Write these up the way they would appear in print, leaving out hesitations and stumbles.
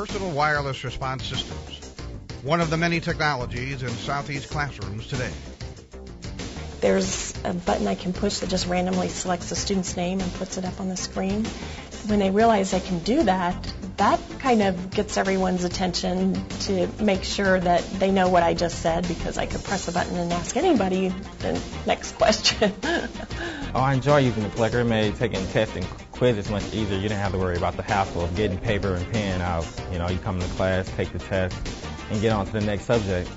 personal wireless response systems, one of the many technologies in Southeast classrooms today. There's a button I can push that just randomly selects the student's name and puts it up on the screen. When they realize they can do that, that kind of gets everyone's attention to make sure that they know what I just said, because I could press a button and ask anybody the next question. I enjoy using the clicker. It made taking tests and quizzes much easier. You didn't have to worry about the hassle of getting paper and pen out. You come to class, take the test, and get on to the next subject.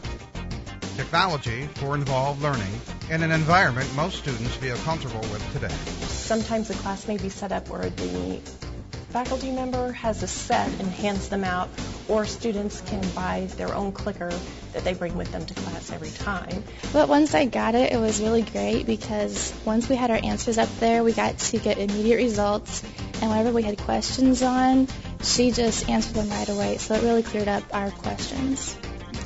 Technology for involved learning in an environment most students feel comfortable with today. Sometimes the class may be set up where the faculty member has a set and hands them out, or students can buy their own clicker that they bring with them to class every time. But once I got it, it was really great, because once we had our answers up there, we got to get immediate results, and whenever we had questions on, she just answered them right away, so it really cleared up our questions.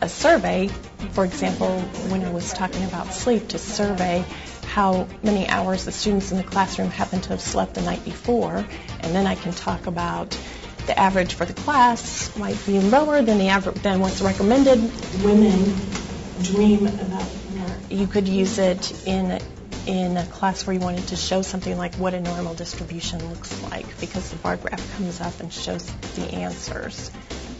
A survey, for example, when I was talking about sleep, to survey how many hours the students in the classroom happen to have slept the night before, and then I can talk about the average for the class might be lower than the average than what's recommended. Women dream about more. You could use it in a class where you wanted to show something like what a normal distribution looks like, because the bar graph comes up and shows the answers.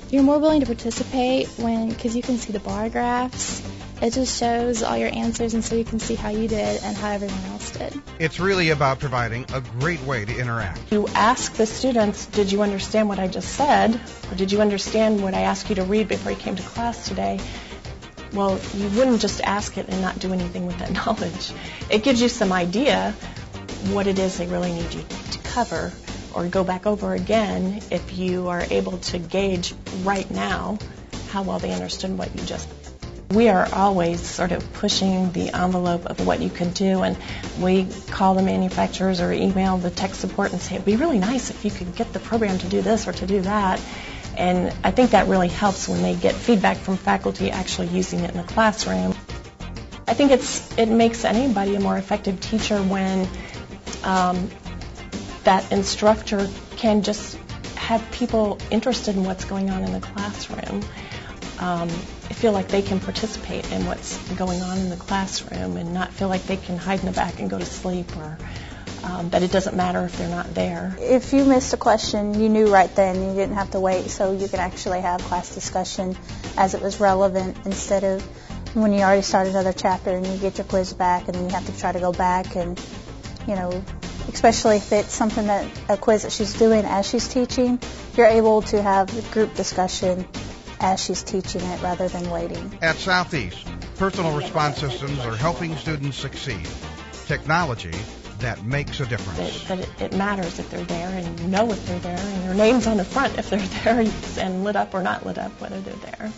You're more willing to participate because you can see the bar graphs. It just shows all your answers, and so you can see how you did and how everyone else did. It's really about providing a great way to interact. You ask the students, did you understand what I just said? Or did you understand what I asked you to read before you came to class today? Well, you wouldn't just ask it and not do anything with that knowledge. It gives you some idea what it is they really need you to cover, or go back over again if you are able to gauge right now how well they understood what you just. We are always sort of pushing the envelope of what you can do, and we call the manufacturers or email the tech support and say, it'd be really nice if you could get the program to do this or to do that. And I think that really helps when they get feedback from faculty actually using it in the classroom. I think it makes anybody a more effective teacher when that instructor can just have people interested in what's going on in the classroom. I feel like they can participate in what's going on in the classroom and not feel like they can hide in the back and go to sleep, or that it doesn't matter if they're not there. If you missed a question, you knew right then. You didn't have to wait, so you could actually have class discussion as it was relevant, instead of when you already started another chapter and you get your quiz back and then you have to try to go back and, especially if it's something a quiz that she's doing as she's teaching, you're able to have group discussion as she's teaching it rather than waiting. At Southeast, personal response systems are helping students succeed. Technology that makes a difference. That it matters if they're there, and you know if they're there, and their name's on the front if they're there, and lit up or not lit up, whether they're there.